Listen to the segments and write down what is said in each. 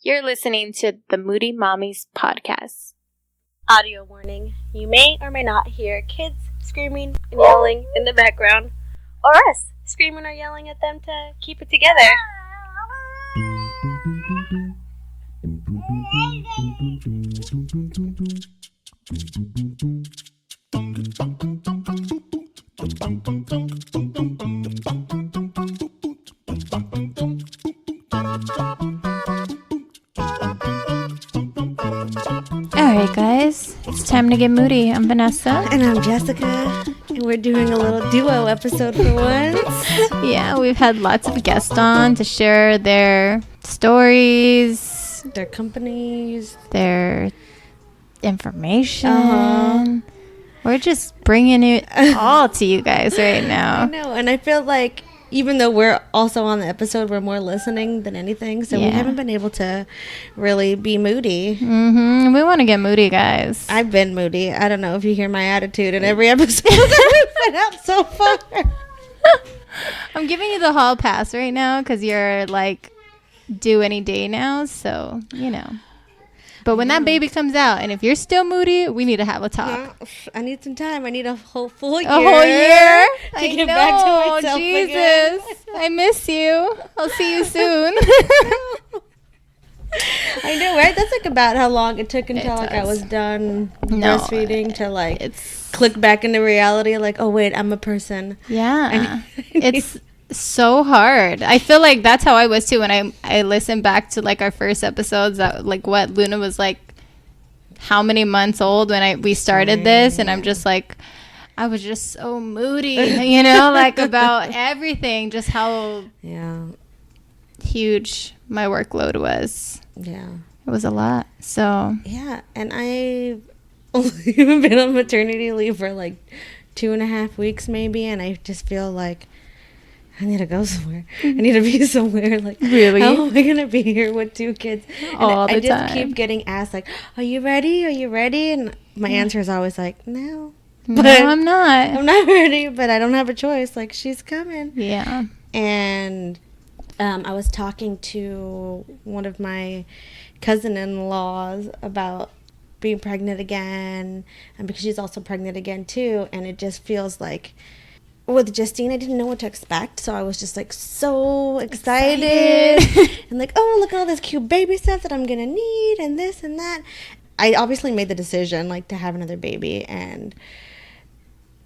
You're listening to the Moody Mommies podcast. Audio warning. You may or may not hear kids screaming and yelling in the background, or us screaming or yelling at them to keep it together. Alright guys, it's time to get moody. I'm Vanessa. And I'm Jessica. And we're doing a little duo episode for once. Yeah, we've had lots of guests on to share their stories, Their companies, their information. We're just bringing it all to you guys right now. I know, and I feel like even though we're also on the episode, we're more listening than anything. So we haven't been able to really be moody. Mm-hmm. We want to get moody, guys. I've been moody. I don't know if you hear my attitude in every episode that we've put out so far. I'm giving you the hall pass right now because you're like due any day now. So, you know. But when that baby comes out, and if you're still moody, we need to have a talk. No, I need some time. I need a whole full year. A whole year? To get back to myself again. I miss you. I'll see you soon. I know, right? That's like about how long it took until I was done breastfeeding to like click back into reality. Like, oh wait, I'm a person. Yeah, it's so hard. I feel like that's how I was too when I listened back to like our first episodes. That like what Luna was like, how many months old when we started this, and I'm just like, I was just so moody, you know, like about everything, just how huge my workload was. Yeah, it was a lot. So yeah, and I've only been on maternity leave for like 2.5 weeks maybe, and I just feel like I need to go somewhere. I need to be somewhere. Like, really? How am I going to be here with 2 kids? All the time. I just keep getting asked, like, are you ready? Are you ready? And my answer is always like, no. But no, I'm not. I'm not ready, but I don't have a choice. Like, she's coming. Yeah. And I was talking to one of my cousin-in-laws about being pregnant again. And because she's also pregnant again, too. And it just feels like with Justine, I didn't know what to expect, so I was just like so excited. And like, oh, look at all this cute baby stuff that I'm gonna need, and this and that. I obviously made the decision like to have another baby, and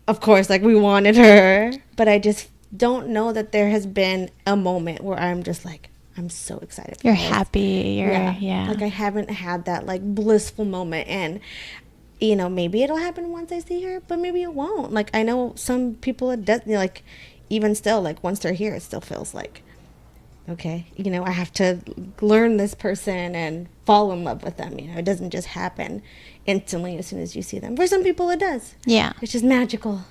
of course, like we wanted her, but I just don't know that there has been a moment where I'm just like, I'm so excited. You're happy. Yeah. Like I haven't had that like blissful moment, and you know, maybe it'll happen once I see her, but maybe it won't. Like, I know some people, it does, like, even still, like, once they're here, it still feels like, okay, you know, I have to learn this person and fall in love with them. You know, it doesn't just happen instantly as soon as you see them. For some people, it does. Yeah. It's just magical.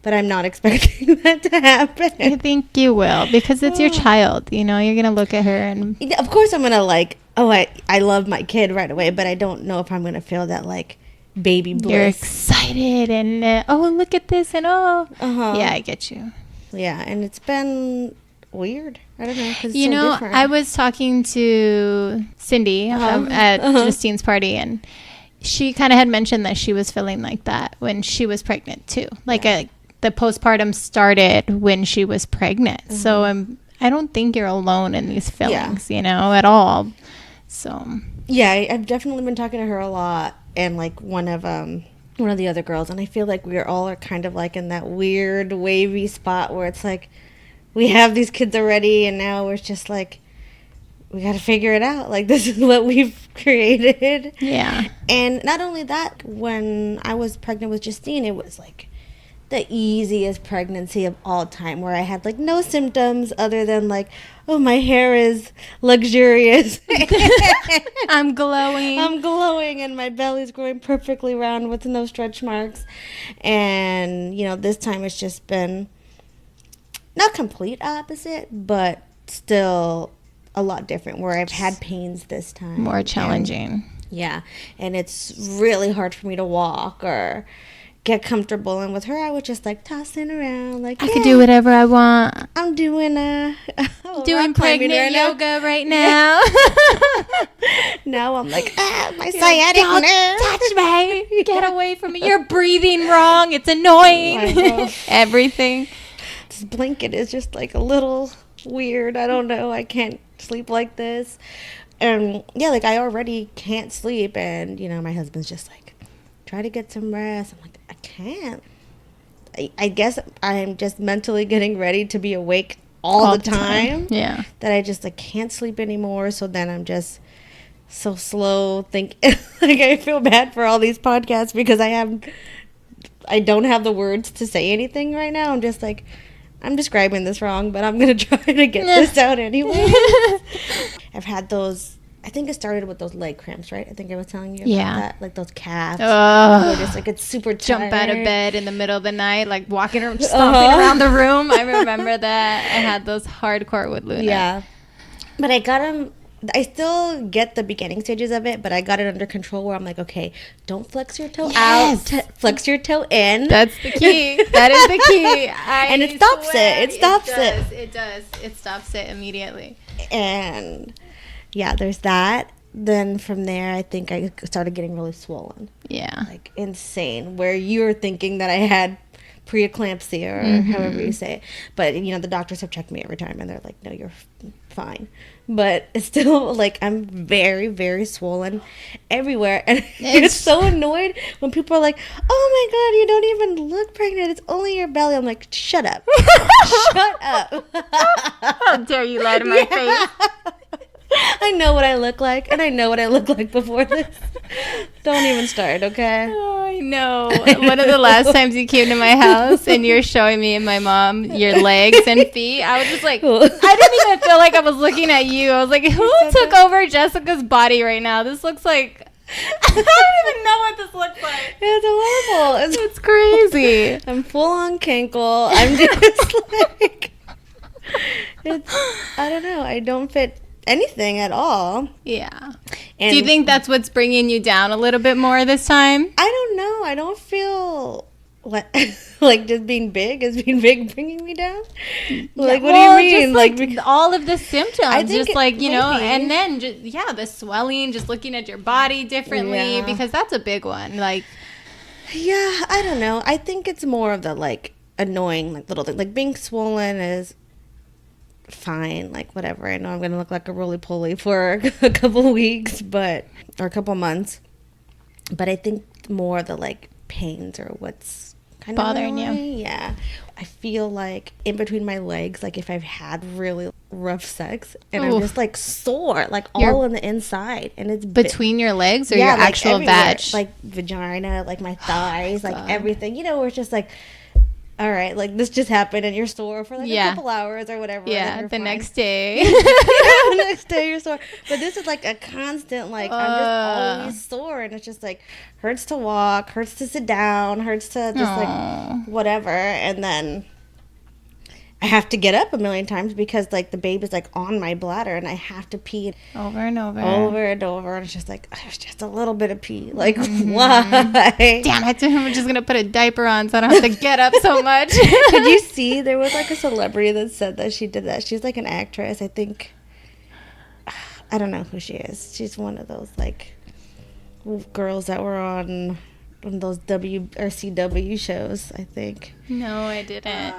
But I'm not expecting that to happen. I think you will, because it's your child. You know, you're going to look at her and... Of course, I'm going to, like, oh, I love my kid right away, but I don't know if I'm going to feel that, like, baby bliss. You're excited and oh, look at this and yeah, I get you. Yeah, and it's been weird. I don't know, because you know, different. I was talking to Cindy at Justine's party, and she kind of had mentioned that she was feeling like that when she was pregnant too. Like the postpartum started when she was pregnant. So I don't think you're alone in these feelings, you know, at all. So yeah, I've definitely been talking to her a lot. And like one of the other girls, and I feel like we all are kind of like in that weird wavy spot where it's like we have these kids already, and now we're just like, we got to figure it out. Like, this is what we've created. Yeah. And not only that, when I was pregnant with Justine, it was like the easiest pregnancy of all time, where I had like no symptoms other than like, oh, my hair is luxurious. I'm glowing and my belly's growing perfectly round with no stretch marks. And you know, this time it's just been not complete opposite, but still a lot different, where I've had pains this time, more challenging. And it's really hard for me to walk or get comfortable. And with her, I was just like tossing around, like, I could do whatever I want. I'm doing pregnant yoga right now. Now I'm like, my sciatic nerve. Touch me. Get away from me. You're breathing wrong. It's annoying. Everything. This blanket is just like a little weird. I don't know. I can't sleep like this. And yeah, like I already can't sleep. And, you know, my husband's just like, try to get some rest. I'm like, I can't. I guess I'm just mentally getting ready to be awake all the time. Yeah. That I just like can't sleep anymore. So then I'm just so slow. Like I feel bad for all these podcasts because I don't have the words to say anything right now. I'm just like, I'm describing this wrong, but I'm going to try to get this out anyway. I've had those, I think it started with those leg cramps, right? I think I was telling you about that. Like those calves. Where just like it's super tired. Jump out of bed in the middle of the night, like walking around, stomping around the room. I remember that. I had those hardcore with Luna. Yeah. But I got them. I still get the beginning stages of it, but I got it under control where I'm like, okay, don't flex your toe out, flex your toe in. That's the key. That is the key. And it stops it. It stops it. It does. It stops it immediately. And yeah, there's that. Then from there, I think I started getting really swollen. Yeah. Like insane, where you're thinking that I had preeclampsia or however you say it. But, you know, the doctors have checked me every time and they're like, no, you're fine. But it's still like I'm very, very swollen everywhere. And I'm so annoyed when people are like, oh my God, you don't even look pregnant. It's only your belly. I'm like, shut up. Shut up. How dare you lie to my face? I know what I look like, and I know what I look like before this. Don't even start, okay? Oh, I know. One of the last times you came to my house and you're showing me and my mom your legs and feet, I was just like, I didn't even feel like I was looking at you. I was like, who took over Jessica's body right now? This looks like... I don't even know what this looks like. It's horrible. It's crazy. I'm full on kinkle. I'm just like... I don't know. I don't fit anything at all. Yeah. And do you think that's what's bringing you down a little bit more this time? I don't know. I don't feel like just being big bringing me down. Like, what do you mean? Like all of the symptoms, I think just like, you know, maybe. and then just, the swelling, just looking at your body differently, because that's a big one. Like, yeah, I don't know. I think it's more of the like annoying like little thing. Like being swollen is fine, like whatever. I know I'm gonna look like a roly-poly for a couple weeks, or a couple months, but I think more the like pains or what's kind of bothering you. Yeah, I feel like in between my legs, like if I've had really rough sex and I'm just like sore, like all on the inside, and it's between your legs or your like actual vag, like vagina, like my thighs, like everything, you know, where it's just like, all right, like this just happened and you're sore for like a couple hours or whatever. Yeah, the next day. The next day you're sore. But this is like a constant, like I'm just always sore, and it's just like hurts to walk, hurts to sit down, hurts to just like whatever. And then I have to get up a million times because like the baby's like on my bladder and I have to pee over and over. And it's just like, there's just a little bit of pee. Like, why? Damn it, I'm just going to put a diaper on so I don't have to get up so much. Did you see there was like a celebrity that said that she did that? She's like an actress, I think. I don't know who she is. She's one of those like girls that were on those W or CW shows, I think. No, I didn't.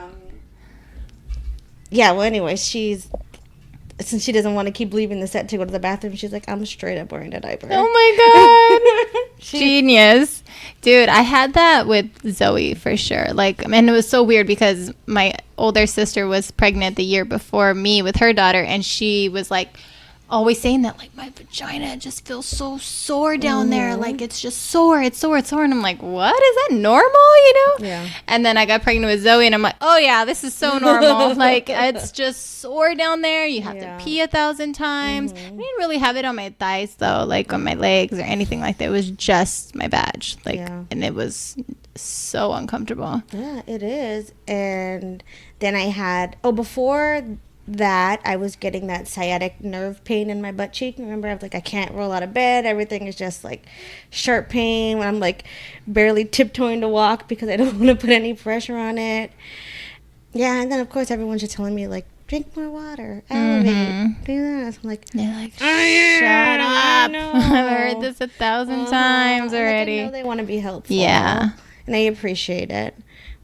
Yeah, well, anyway, since she doesn't want to keep leaving the set to go to the bathroom, she's like, I'm straight up wearing a diaper. Oh my God. Genius. Dude, I had that with Zoe for sure. Like, and it was so weird because my older sister was pregnant the year before me with her daughter, and she was like, always saying that, like, my vagina just feels so sore down there. Like, it's just sore. It's sore. And I'm like, what? Is that normal, you know? Yeah. And then I got pregnant with Zoe, and I'm like, oh, yeah, this is so normal. Like, it's just sore down there. You have to pee 1,000 times. I didn't really have it on my thighs, though, like on my legs or anything like that. It was just my vag. Like, and it was so uncomfortable. Yeah, it is. And then I had, before that I was getting that sciatic nerve pain in my butt cheek. Remember, I was like, I can't roll out of bed. Everything is just like sharp pain when I'm like barely tiptoeing to walk because I don't want to put any pressure on it. Yeah, and then of course everyone's just telling me like, drink more water, elevate, do this. I'm like, shut up. stop. I've heard this 1,000 times already. I know they want to be helpful. Yeah. And I appreciate it.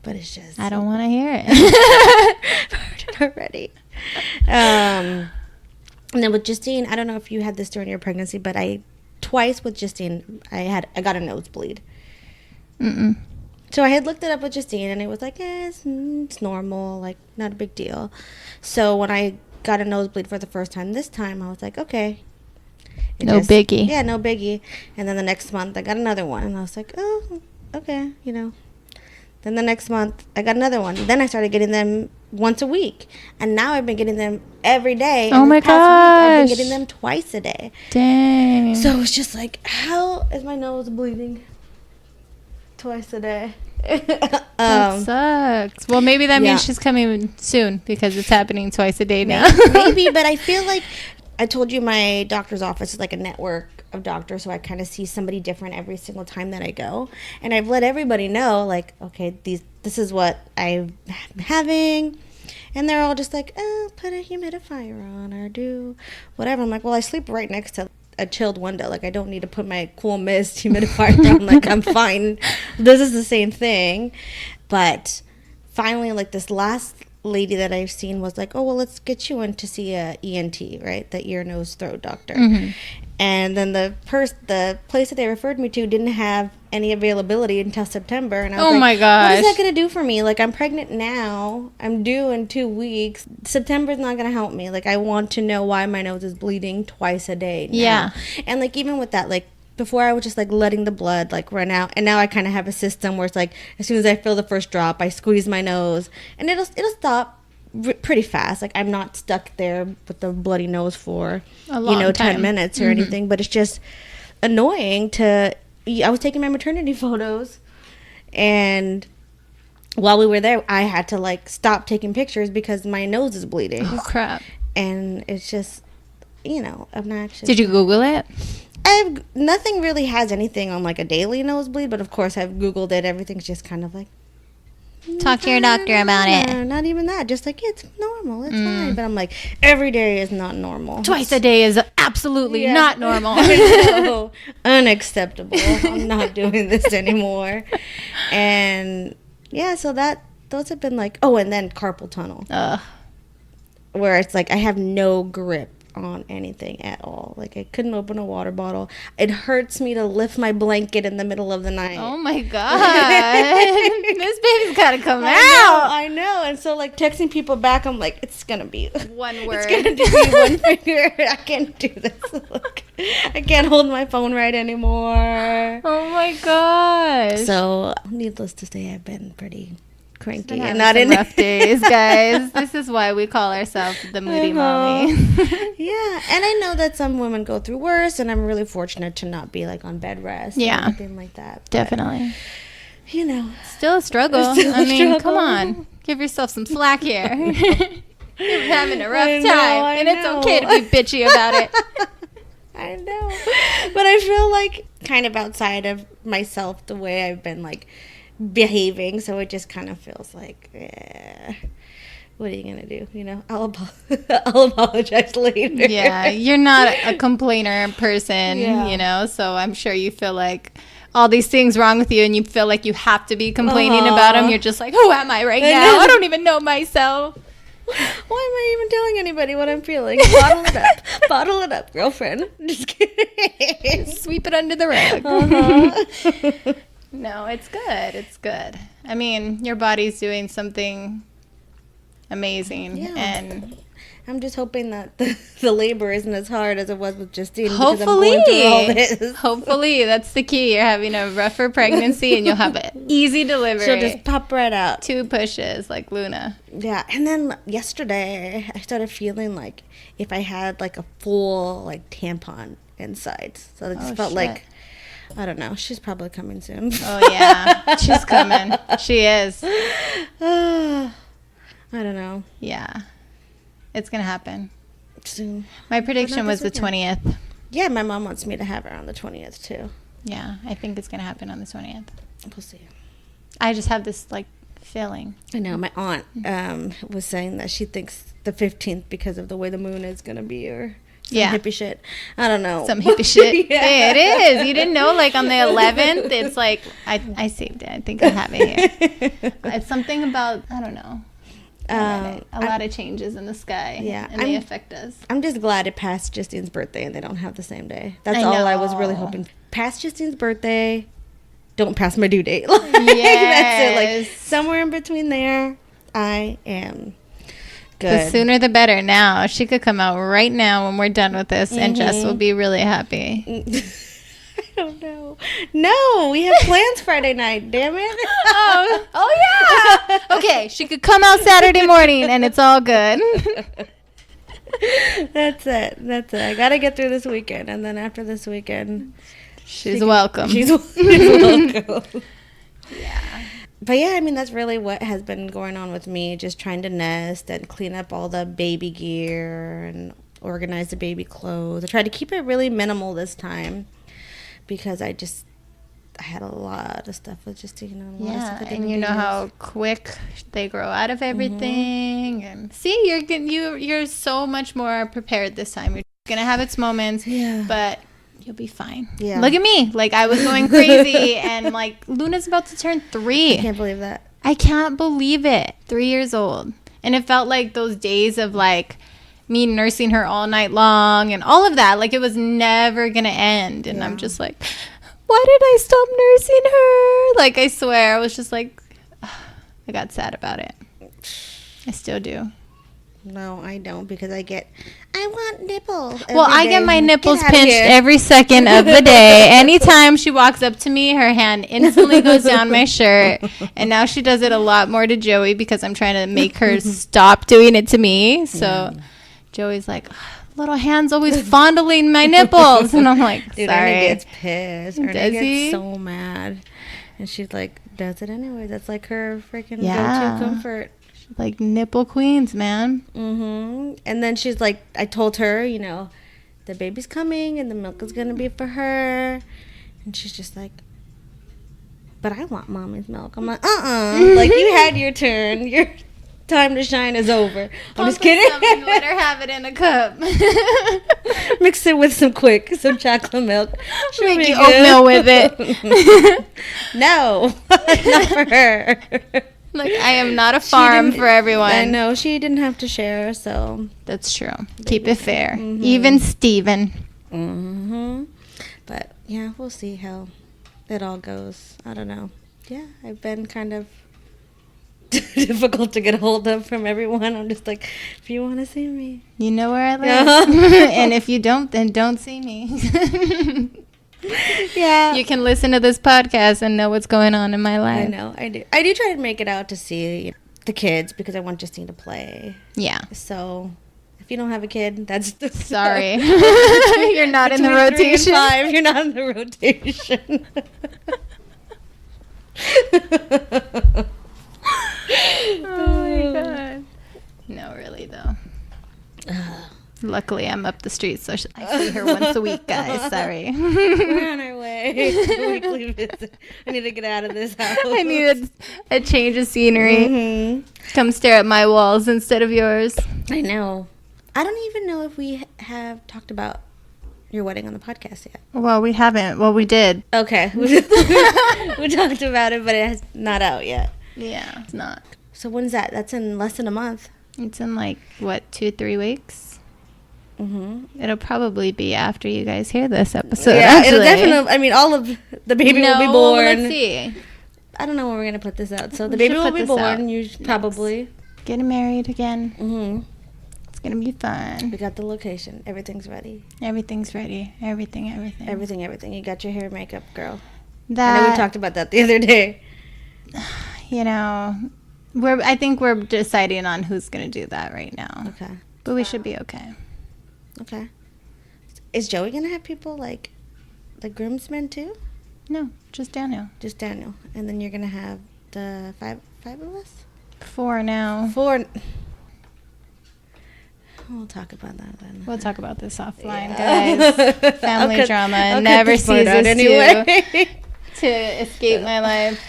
But it's just... I don't want to hear it. I've heard it already. And then with Justine, I don't know if you had this during your pregnancy, but twice with Justine, I got a nosebleed. Mm-mm. So I had looked it up with Justine, and it was like, it's normal, like, not a big deal. So when I got a nosebleed for the first time this time, I was like, okay. No biggie. Yeah, no biggie. And then the next month, I got another one, and I was like, oh, okay, you know. Then the next month, I got another one. Then I started getting them once a week. And now I've been getting them every day. Oh, my gosh. I've been getting them twice a day. Dang. So it's just like, how is my nose bleeding twice a day? That sucks. Well, maybe that means she's coming soon because it's happening twice a day now. Maybe, but I feel like I told you my doctor's office is like a network of doctors, so I kind of see somebody different every single time that I go. And I've let everybody know, like, okay, this is what I'm having. And they're all just like, oh, put a humidifier on or do whatever. I'm like, well, I sleep right next to a chilled window. Like, I don't need to put my cool mist humidifier on. Like, I'm fine. This is the same thing. But finally, like, this last lady that I've seen was like, oh, well, let's get you in to see a ENT, right? The ear, nose, throat doctor. Mm-hmm. And then the place that they referred me to didn't have any availability until September. And I was like, my gosh. what is that going to do for me? Like, I'm pregnant now. I'm due in 2 weeks. September's not going to help me. Like, I want to know why my nose is bleeding twice a day now. Yeah. And, like, even with that, like, before I was just, like, letting the blood, like, run out. And now I kind of have a system where it's, like, as soon as I feel the first drop, I squeeze my nose. And it'll stop pretty fast. Like, I'm not stuck there with the bloody nose for, 10 minutes or anything. But it's just annoying to... I was taking my maternity photos, and while we were there, I had to, like, stop taking pictures because my nose is bleeding. Oh, crap. And it's just, obnoxious. Did you Google it? Nothing really has anything on, like, a daily nosebleed, but of course I've Googled it. Everything's just kind of like... Talk to your doctor about it. Not even that. Just like, it's normal. It's fine. But I'm like, every day is not normal. Twice a day is absolutely not normal. No, unacceptable. I'm not doing this anymore. And yeah, so those have been like, oh, and then carpal tunnel. Where it's like, I have no grip on anything at all. Like, I couldn't open a water bottle. It hurts me to lift my blanket in the middle of the night. Oh my god. This baby's gotta come out. I know. And so, like, texting people back, I'm like, it's gonna be one word. It's gonna be one finger. I can't do this. Look, I can't hold my phone right anymore. Oh my gosh. So, needless to say, I've been pretty cranky and not in rough days, guys. This is why we call ourselves the Moody Mommy. Yeah, and I know that some women go through worse, and I'm really fortunate to not be, like, on bed rest or anything like that. But, definitely. Still a struggle. I mean, come on. Give yourself some slack here. You're having a rough time, and it's okay to be bitchy about it. I know. But I feel like kind of outside of myself the way I've been, like, behaving, so it just kind of feels like, what are you gonna do? I'll apologize later. Yeah, you're not a complainer person, so I'm sure you feel like all these things wrong with you, and you feel like you have to be complaining about them. You're just like, who am I right now? I don't even know myself. Why am I even telling anybody what I'm feeling? Bottle it up, girlfriend. Just kidding. Sweep it under the rug. No, it's good. It's good. I mean, your body's doing something amazing. Yeah. And I'm just hoping that the labor isn't as hard as it was with Justine. Hopefully. Because I'm going through all this. Hopefully. That's the key. You're having a rougher pregnancy and you'll have an easy delivery. She'll just pop right out. 2 pushes like Luna. Yeah. And then yesterday, I started feeling like if I had like a full like tampon inside. So I just felt like, I don't know. She's probably coming soon. Oh, yeah. She's coming. She is. I don't know. Yeah. It's going to happen. Soon. My prediction was the 20th. Yeah, my mom wants me to have her on the 20th, too. Yeah, I think it's going to happen on the 20th. We'll see. I just have this, like, feeling. I know. My aunt was saying that she thinks the 15th because of the way the moon is going to be or hippie shit. I don't know. Some hippie shit. Yeah. Hey, it is. You didn't know, like on the 11th, it's like, I saved it. I think I have it here. It's something about, I don't know. A lot of changes in the sky. Yeah. And they affect us. I'm just glad it passed Justine's birthday and they don't have the same day. That's all I was really hoping. Past Justine's birthday, don't pass my due date. Like, yes. That's it. Like, somewhere in between there, I am good. The sooner the better. Now she could come out right now when we're done with this, and Jess will be really happy. I don't know. No, we have plans Friday night. Damn it. Oh yeah. Okay, she could come out Saturday morning, and it's all good. That's it. I gotta get through this weekend, and then after this weekend, she's welcome. She's welcome. Yeah. But yeah, I mean, that's really what has been going on with me, just trying to nest and clean up all the baby gear and organize the baby clothes. I tried to keep it really minimal this time because I had a lot of stuff with Justine. Yeah, and you know how quick they grow out of everything. And see, you're so much more prepared this time. You're gonna have its moments, but you'll be fine. Yeah. Look at me. Like, I was going crazy, and like Luna's about to turn 3. I can't believe that. I can't believe it. 3 years old. And it felt like those days of like me nursing her all night long and all of that. Like, it was never gonna end. And I'm just like, why did I stop nursing her? Like, I swear, I was just like, I got sad about it. I still do. No, I don't, because I want nipples. Well, I get my nipples pinched every second of the day. Anytime she walks up to me, her hand instantly goes down my shirt. And now she does it a lot more to Joey because I'm trying to make her stop doing it to me. So Joey's like, little hand's always fondling my nipples. And I'm like, dude, sorry. Ernie gets pissed. Does he? Gets so mad. And she's like, does it anyway. That's like her freaking go-to comfort. Like nipple queens, man. And then she's like, I told her, the baby's coming and the milk is going to be for her. And she's just like, but I want mommy's milk. I'm like, like, you had your turn. Your time to shine is over. I'm just kidding. Let her have it in a cup. Mix it with some chocolate milk. She'll make you oatmeal with it. No, not for her. Like, I am not a farm for everyone. I know. She didn't have to share, so. That's true. Keep it fair. Even Steven. But, yeah, we'll see how it all goes. I don't know. Yeah, I've been kind of difficult to get a hold of from everyone. I'm just like, if you want to see me. You know where I live. And if you don't, then don't see me. Yeah, you can listen to this podcast and know what's going on in my life. I know. I do try to make it out to see the kids because I want Justine to play. Yeah. So if you don't have a kid, that's sorry. You're not in the rotation. 3 and 5, you're not in the rotation. Oh my god. No, really though. Luckily, I'm up the street, so I see her once a week, guys. Sorry. We're on our way to a weekly visit. I need to get out of this house. I need a change of scenery. Come stare at my walls instead of yours. I know. I don't even know if we have talked about your wedding on the podcast yet. Well, we haven't. Well, we did. Okay. We talked about it, but it's not out yet. Yeah, it's not. So when's that? That's in less than a month. It's in 2-3 weeks. It'll probably be after you guys hear this episode. Yeah, actually. It'll definitely. I mean, all of the baby will be born. Let's see. I don't know when we're gonna put this out. So the baby will be born. You probably getting married again. It's gonna be fun. We got the location. Everything's ready. Everything's ready. Everything. You got your hair and makeup, girl. I That know we talked about that the other day. I think we're deciding on who's gonna do that right now. Okay. But we should be okay. Okay. Is Joey gonna have people like the groomsmen too? No, just Daniel. Just Daniel, and then you're gonna have the five of us. 4 now. 4. We'll talk about that then. We'll talk about this offline, guys. Family drama never ceases anyway. to escape my life.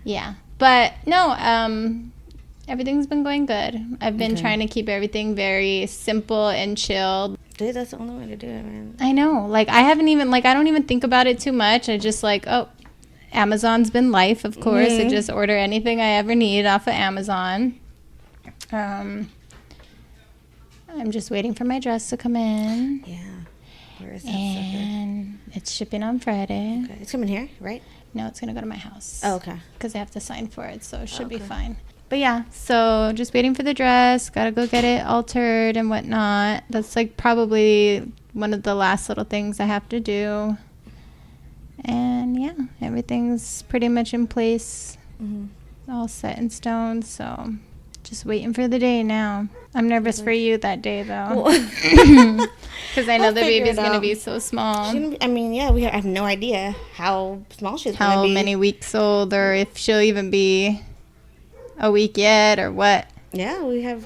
Yeah, but no. Everything's been going good. I've been trying to keep everything very simple and chilled. Dude, that's the only way to do it, man. I know. Like, I haven't even, like, I don't even think about it too much. I just, like, oh, Amazon's been life, of course. I just order anything I ever need off of Amazon. I'm just waiting for my dress to come in. Yeah. Where is that? And it's shipping on Friday. Okay. It's coming here, right? No, it's going to go to my house. Oh, okay. Because I have to sign for it, so it should be fine. But yeah, so just waiting for the dress. Gotta go get it altered and whatnot. That's like probably one of the last little things I have to do. And yeah, everything's pretty much in place. All set in stone. So just waiting for the day now. I'm nervous for you that day though. Because I know the baby's going to be so small. I have no idea how small she's going to be. How many weeks old, or if she'll even be a week yet, or what. Yeah,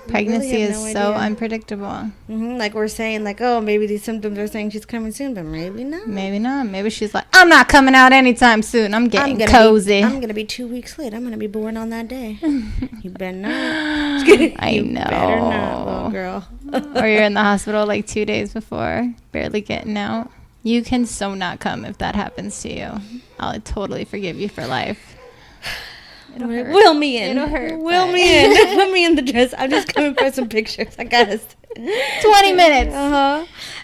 pregnancy really have is no so idea. unpredictable. Like we're saying, like, oh, maybe these symptoms are saying she's coming soon, but maybe not. Maybe not. Maybe she's like, I'm not coming out anytime soon. I'm getting cozy. I'm gonna be 2 weeks late. I'm gonna be born on that day. You better not. I know. Better not, little girl. Or you're in the hospital like 2 days before, barely getting out. You can so not come if that happens to you. I'll totally forgive you for life. Will me in. It'll hurt. Will me in. Put me in the dress. I'm just coming for some pictures. I got us. 20 minutes.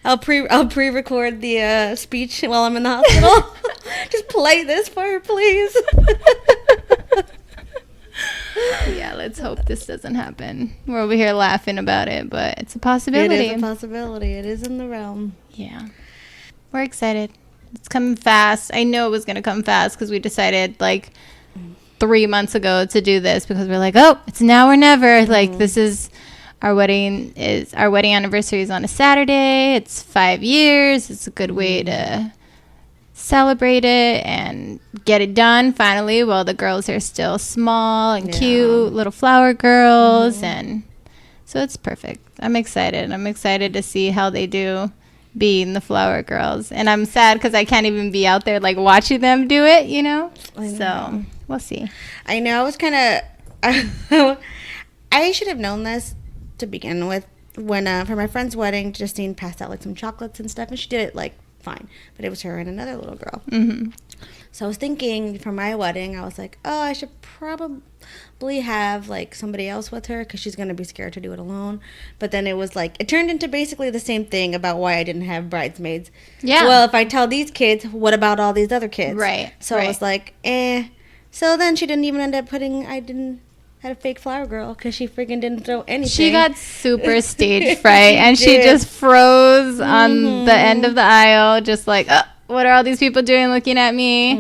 I'll pre-record the speech while I'm in the hospital. Just play this for her, please. Yeah, let's hope this doesn't happen. We're over here laughing about it, but it's a possibility. It is a possibility. It is in the realm. Yeah. We're excited. It's coming fast. I know it was going to come fast because we decided like 3 months ago to do this because we're like, oh, it's now or never. Like, this is our wedding anniversary is on a Saturday. It's 5 years. It's a good way to celebrate it and get it done finally while the girls are still small and cute little flower girls. And so it's perfect. I'm excited. I'm excited to see how they do being the flower girls. And I'm sad because I can't even be out there like watching them do it, you know? So we'll see. I know. I was kind of... I should have known this to begin with. When for my friend's wedding, Justine passed out like some chocolates and stuff, and she did it like fine. But it was her and another little girl. So I was thinking for my wedding, I was like, oh, I should probably have like somebody else with her because she's going to be scared to do it alone. But then it was like, it turned into basically the same thing about why I didn't have bridesmaids. Yeah. Well, if I tell these kids, what about all these other kids? Right. So I was like, eh. So then she didn't even end up had a fake flower girl because she freaking didn't throw anything. She got super stage fright and she just froze on the end of the aisle, just like, what are all these people doing looking at me?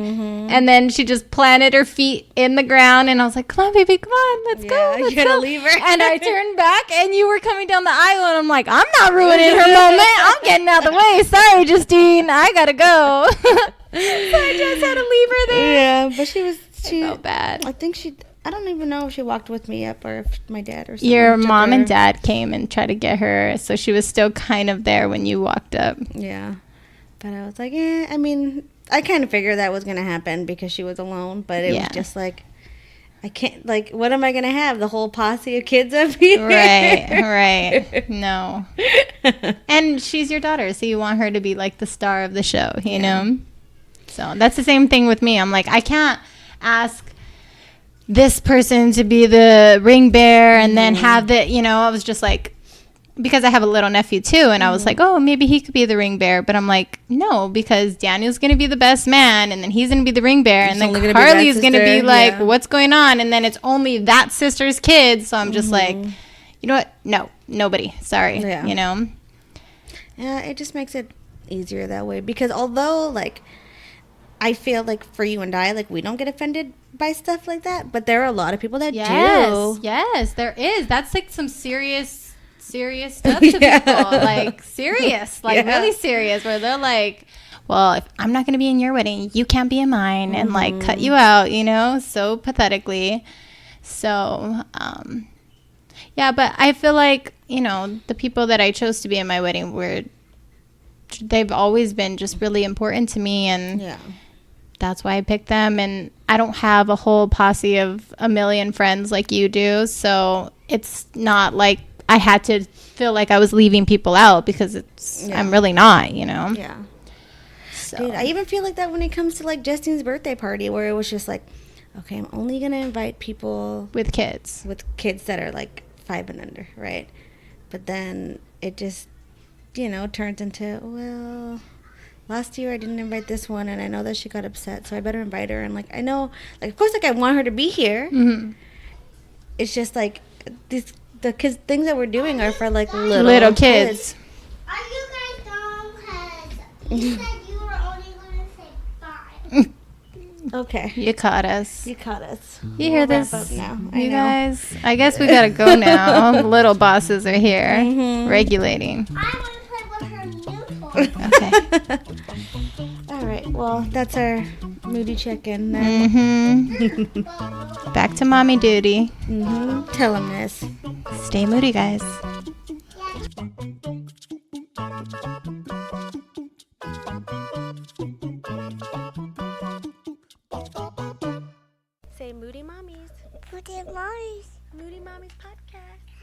And then she just planted her feet in the ground and I was like, come on, baby, come on, let's go. You gotta leave her. And I turned back and you were coming down the aisle and I'm like, I'm not ruining her moment. I'm getting out the way. Sorry, Justine, I gotta go. So I just had to leave her there. Yeah, but I felt bad. I don't even know if she walked with me up or if my dad or something. Your mom and dad came and tried to get her, so she was still kind of there when you walked up. Yeah. But I was like, I mean, I kind of figured that was going to happen because she was alone, but it was just like, I can't, like, what am I going to have? The whole posse of kids up here? Right. No. And she's your daughter, so you want her to be like the star of the show, you know? So that's the same thing with me. I'm like, I can't ask this person to be the ring bearer and then have the, you know, I was just like, because I have a little nephew too, and I was like, oh, maybe he could be the ring bearer, but I'm like, no, because Daniel's going to be the best man, and then he's going to be the ring bearer, and then Carly's going to be like, what's going on? And then it's only that sister's kids, so I'm just like, you know what? No, nobody. Sorry, you know? Yeah, it just makes it easier that way, because although, like, I feel like for you and I, like, we don't get offended by stuff like that, but there are a lot of people that do. Yes, there is. That's like some serious stuff to people. Like, serious. Like, really serious, where they're like, well, if I'm not going to be in your wedding, you can't be in mine, and like cut you out, you know, so pathetically. So, yeah, but I feel like, you know, the people that I chose to be in my wedding they've always been just really important to me, and that's why I picked them. And I don't have a whole posse of a million friends like you do. So it's not like I had to feel like I was leaving people out, because I'm really not, you know? Yeah. So. Dude, I even feel like that when it comes to like Justine's birthday party, where it was just like, okay, I'm only going to invite people with kids that are like 5 and under, right? But then it just, turns into, well, last year I didn't invite this one, and I know that she got upset, so I better invite her. And like, I know, like, of course, like I want her to be here. Mm-hmm. It's just like the kids things that we're doing are for like little kids. Are you guys dumb? Because you said you were only going to say 5. Okay. You caught us. You hear this? Wrap up now. You guys, I guess we gotta go now. Little bosses are here, regulating. I want to play with her new toy. Okay. All right. Well, that's our Moody check-in. Back to mommy duty. Tell them this. Stay moody, guys. Say Moody Mommies. Moody Mommies. Moody Mommies podcast.